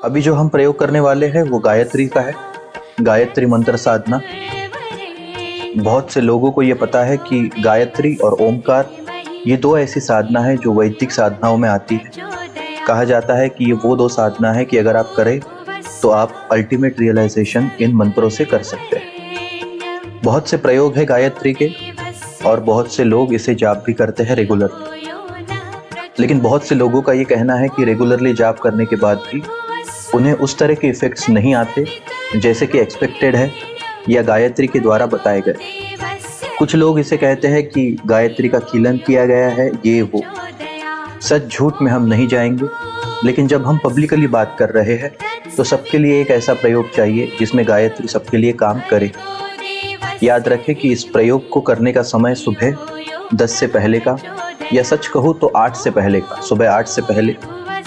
अभी जो हम प्रयोग करने वाले हैं वो गायत्री का है, गायत्री मंत्र साधना। बहुत से लोगों को ये पता है कि गायत्री और ओमकार ये दो ऐसी साधना है जो वैदिक साधनाओं में आती है। कहा जाता है कि ये वो दो साधना है कि अगर आप करें तो आप अल्टीमेट रियलाइजेशन इन मंत्रों से कर सकते हैं। बहुत से प्रयोग है गायत्री के और बहुत से लोग इसे जाप भी करते हैं रेगुलर। लेकिन बहुत से लोगों का ये कहना है कि रेगुलरली जाप करने के बाद भी उन्हें उस तरह के इफेक्ट्स नहीं आते जैसे कि एक्सपेक्टेड है या गायत्री के द्वारा बताए गए। कुछ लोग इसे कहते हैं कि गायत्री का कीलन किया गया है, ये वो। सच झूठ में हम नहीं जाएंगे, लेकिन जब हम पब्लिकली बात कर रहे हैं तो सबके लिए एक ऐसा प्रयोग चाहिए जिसमें गायत्री सबके लिए काम करे। याद रखें कि इस प्रयोग को करने का समय सुबह 10 से पहले का, या सच कहूँ तो 8 से पहले का, सुबह 8 से पहले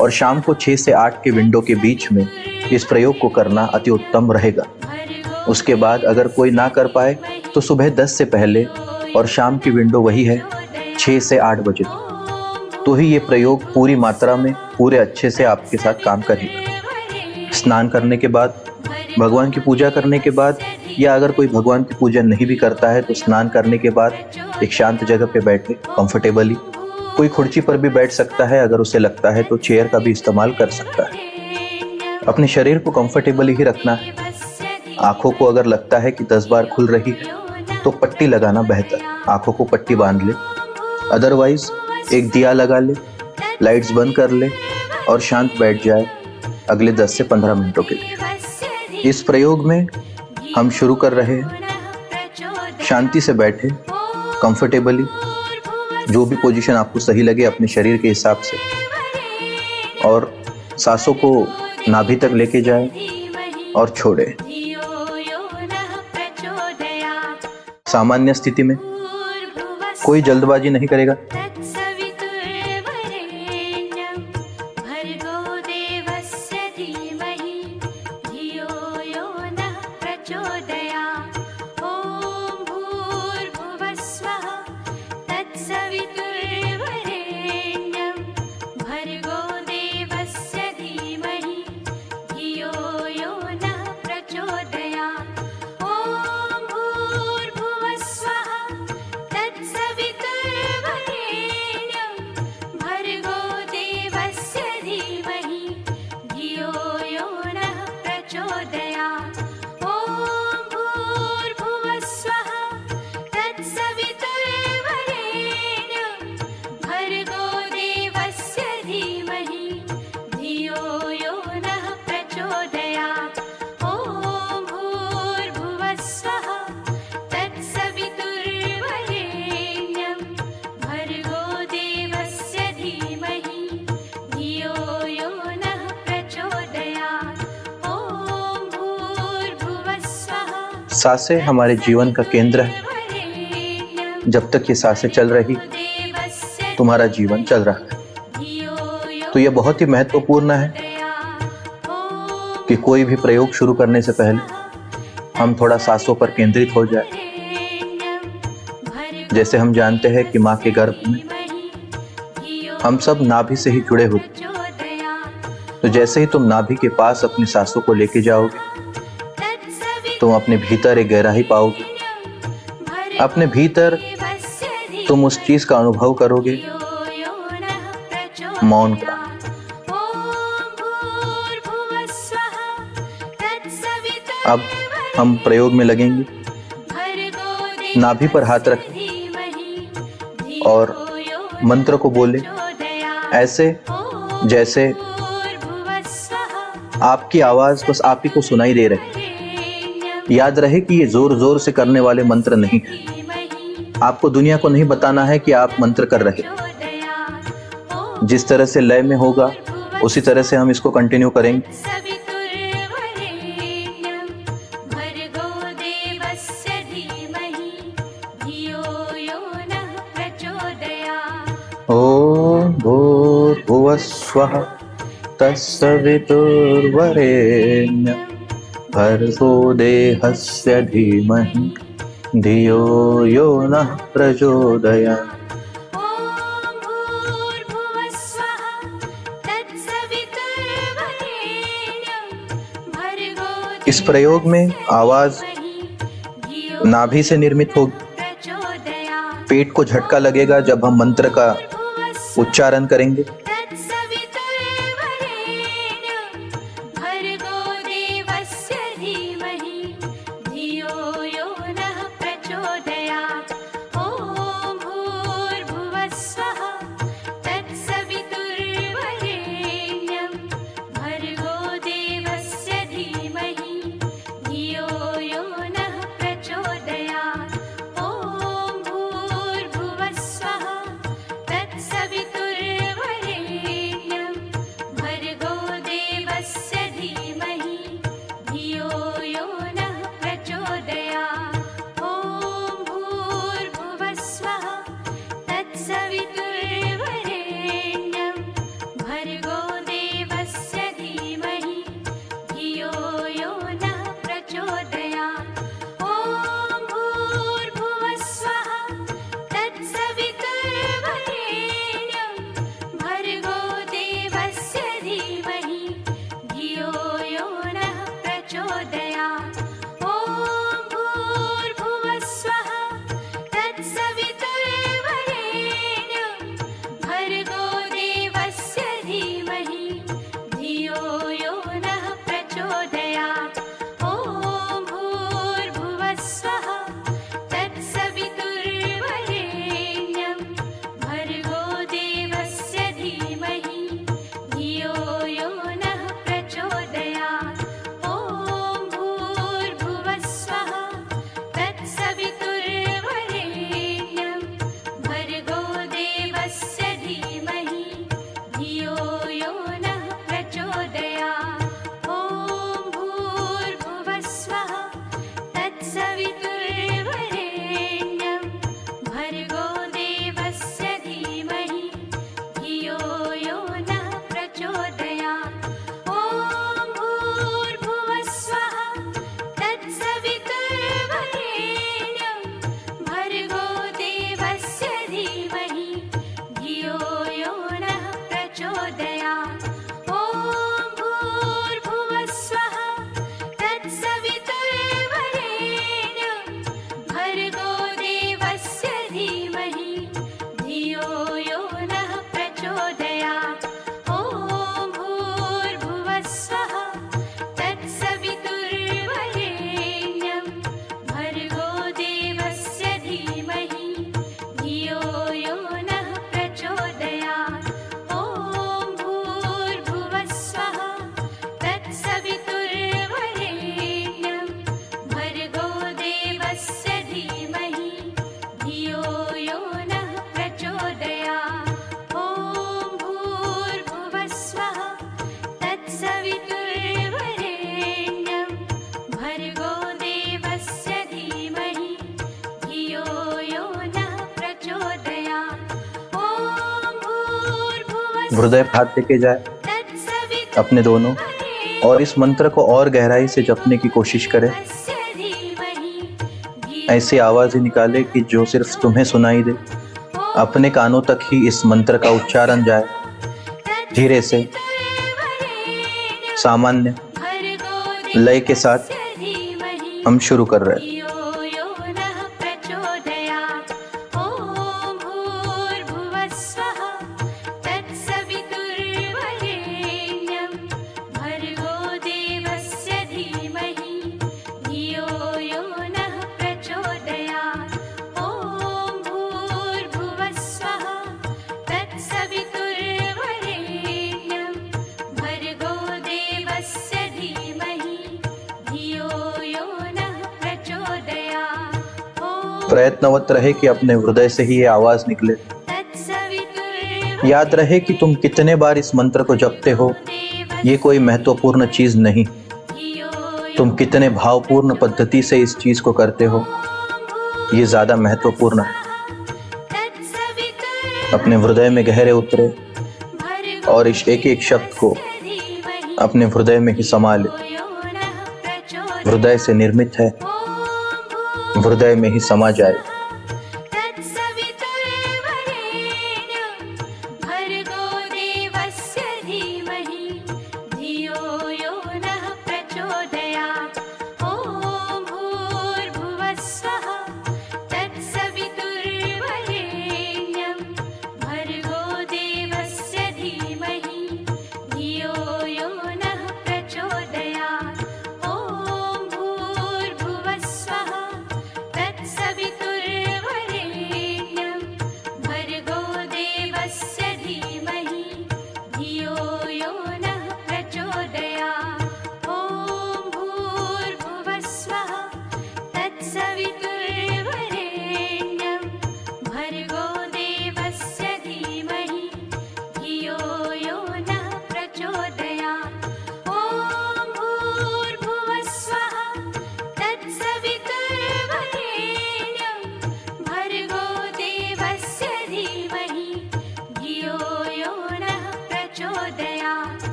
और शाम को 6 से 8 के विंडो के बीच में इस प्रयोग को करना अति उत्तम रहेगा। उसके बाद अगर कोई ना कर पाए तो सुबह 10 से पहले और शाम की विंडो वही है 6 से 8 बजे, तो ही ये प्रयोग पूरी मात्रा में पूरे अच्छे से आपके साथ काम करेगा। स्नान करने के बाद, भगवान की पूजा करने के बाद, या अगर कोई भगवान की पूजा नहीं भी करता है तो स्नान करने के बाद एक शांत जगह पे बैठे कंफर्टेबली। कोई खुर्ची पर भी बैठ सकता है, अगर उसे लगता है तो चेयर का भी इस्तेमाल कर सकता है। अपने शरीर को कंफर्टेबली ही रखना है। आंखों को अगर लगता है कि 10 बार खुल रही है तो पट्टी लगाना बेहतर, आंखों को पट्टी बांध ले। अदरवाइज एक दिया लगा ले, लाइट्स बंद कर ले और शांत बैठ जाए अगले 10 से 15 मिनटों के लिए। इस प्रयोग में हम शुरू कर रहे हैं। शांति से बैठे कंफर्टेबली, जो भी पोजीशन आपको सही लगे अपने शरीर के हिसाब से, और सांसों को नाभि तक लेके जाए और छोड़े। सामान्य स्थिति में कोई जल्दबाजी नहीं करेगा। सांसें हमारे जीवन का केंद्र है। जब तक ये सांसें चल रही, तुम्हारा जीवन चल रहा है। तो यह बहुत ही महत्वपूर्ण है कि कोई भी प्रयोग शुरू करने से पहले हम थोड़ा सांसों पर केंद्रित हो जाए। जैसे हम जानते हैं कि माँ के गर्भ में हम सब नाभि से ही जुड़े होते, तो जैसे ही तुम नाभि के पास अपनी सांसों को लेके जाओगे, तुम अपने भीतर एक गहराई पाओगे। अपने भीतर तुम उस चीज का अनुभव करोगे, मौन का। अब हम प्रयोग में लगेंगे। नाभि पर हाथ रखें और मंत्र को बोले ऐसे जैसे आपकी आवाज बस आप ही को सुनाई दे रही। याद रहे कि ये जोर जोर से करने वाले मंत्र नहीं है। आपको दुनिया को नहीं बताना है कि आप मंत्र कर रहे। जिस तरह से लय में होगा उसी तरह से हम इसको कंटिन्यू करेंगे। ओम भूर्भुवः स्वः तत्सवितुर्वरेण्यं भर्गो देवस्य धीमहि धियो यो नः प्रचोदयात्। इस प्रयोग में आवाज नाभि से निर्मित होगी। पेट को झटका लगेगा जब हम मंत्र का उच्चारण करेंगे। हृदय हाथ लेके जाए अपने दोनों और इस मंत्र को और गहराई से जपने की कोशिश करें। ऐसी आवाज ही निकाले कि जो सिर्फ तुम्हें सुनाई दे। अपने कानों तक ही इस मंत्र का उच्चारण जाए। धीरे से सामान्य लय के साथ हम शुरू कर रहे हैं। प्रयत्नवत रहे कि अपने हृदय से ही ये आवाज निकले। याद रहे कि तुम कितने बार इस मंत्र को जपते हो, ये कोई महत्वपूर्ण चीज नहीं। तुम कितने भावपूर्ण पद्धति से इस चीज को करते हो, ये ज्यादा महत्वपूर्ण है। अपने हृदय में गहरे उतरे और इस एक एक शब्द को अपने हृदय में ही समा ले। हृदय से निर्मित है, हृदय में ही समा जाए।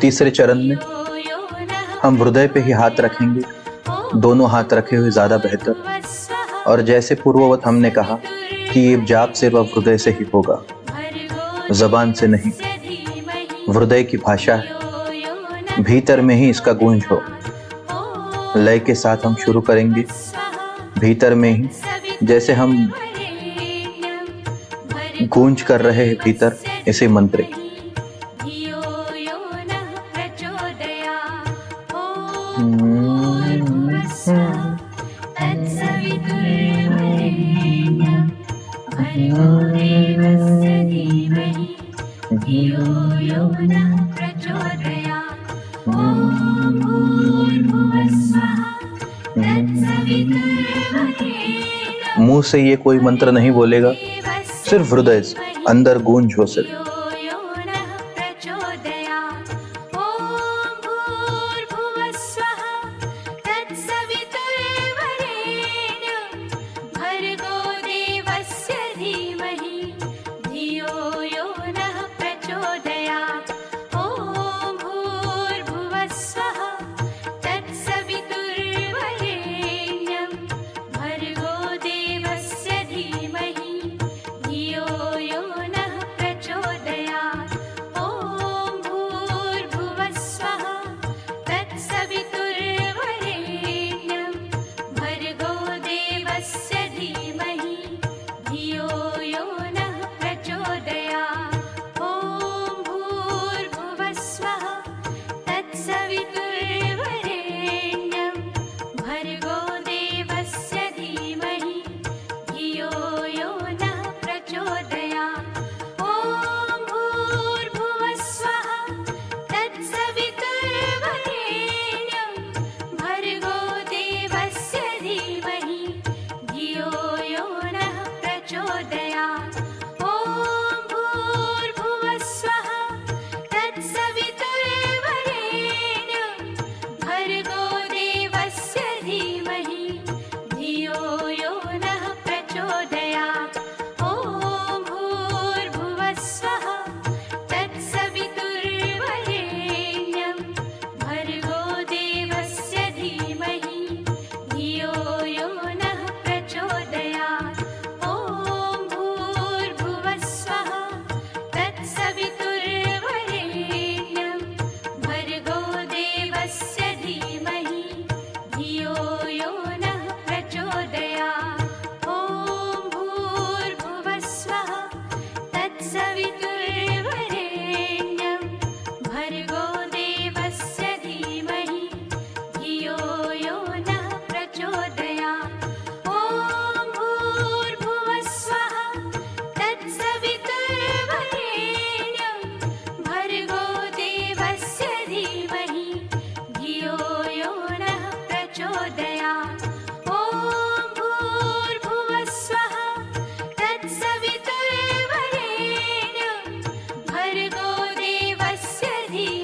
तीसरे चरण में हम हृदय पे ही हाथ रखेंगे, दोनों हाथ रखे हुए ज्यादा बेहतर। और जैसे पूर्ववत हमने कहा कि ये जाप सिर्फ अब हृदय से ही होगा, जबान से नहीं। हृदय की भाषा है, भीतर में ही इसका गूंज हो। लय के साथ हम शुरू करेंगे, भीतर में ही, जैसे हम गूंज कर रहे हैं भीतर इसी मंत्र। मुंह से ये कोई मंत्र नहीं बोलेगा, सिर्फ हृदय से अंदर गूंज हो सिर्फ।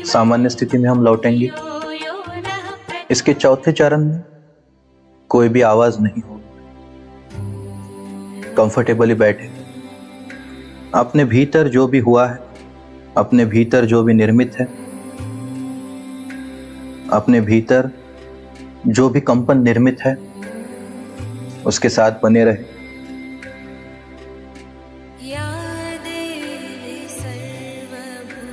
सामान्य स्थिति में हम लौटेंगे। इसके चौथे चरण में कोई भी आवाज नहीं हो, कंफर्टेबली बैठे। अपने भीतर जो भी हुआ है, अपने भीतर जो भी निर्मित है, अपने भीतर जो भी कंपन निर्मित है, उसके साथ बने रहे। या देवी सर्वभूतेषु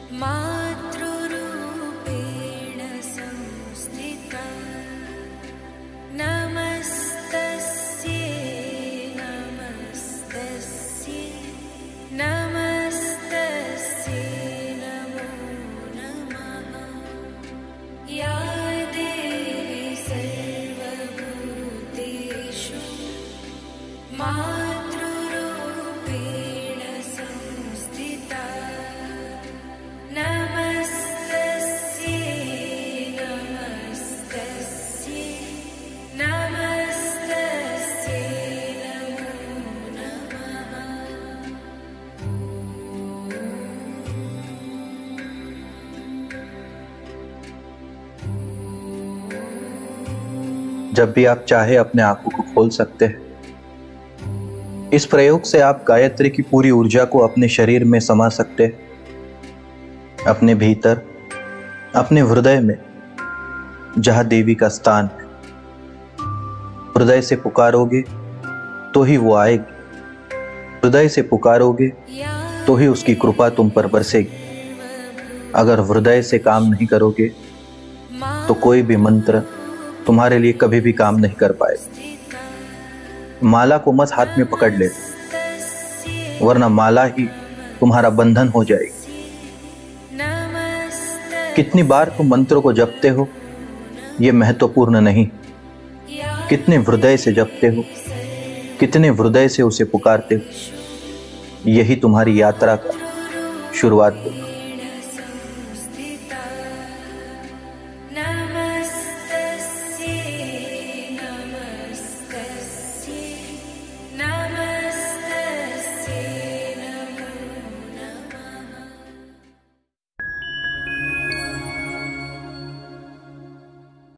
मातृरूपेण संस्थिता नमस्तस्यै नमस्तस्यै नमस्तस्यै नमो नमः या देवी सर्वभूतेषु मातृरूपेण संस्थिता नमस्तस्यै नमस्तस्यै नमस्तस्यै नमो नमः। जब भी आप चाहे अपने आंखों को खोल सकते हैं। इस प्रयोग से आप गायत्री की पूरी ऊर्जा को अपने शरीर में समा सकते हैं, अपने भीतर, अपने हृदय में, जहां देवी का स्थान है। हृदय से पुकारोगे तो ही वो आएगी, हृदय से पुकारोगे तो ही उसकी कृपा तुम पर बरसेगी। अगर हृदय से काम नहीं करोगे तो कोई भी मंत्र तुम्हारे लिए कभी भी काम नहीं कर पाएगा। माला को मत हाथ में पकड़ ले, वरना माला ही तुम्हारा बंधन हो जाएगी। कितनी बार तुम मंत्र को जपते हो ये महत्वपूर्ण नहीं, कितने हृदय से जपते हो, कितने हृदय से उसे पुकारते हो, यही तुम्हारी यात्रा का शुरुआत होगा।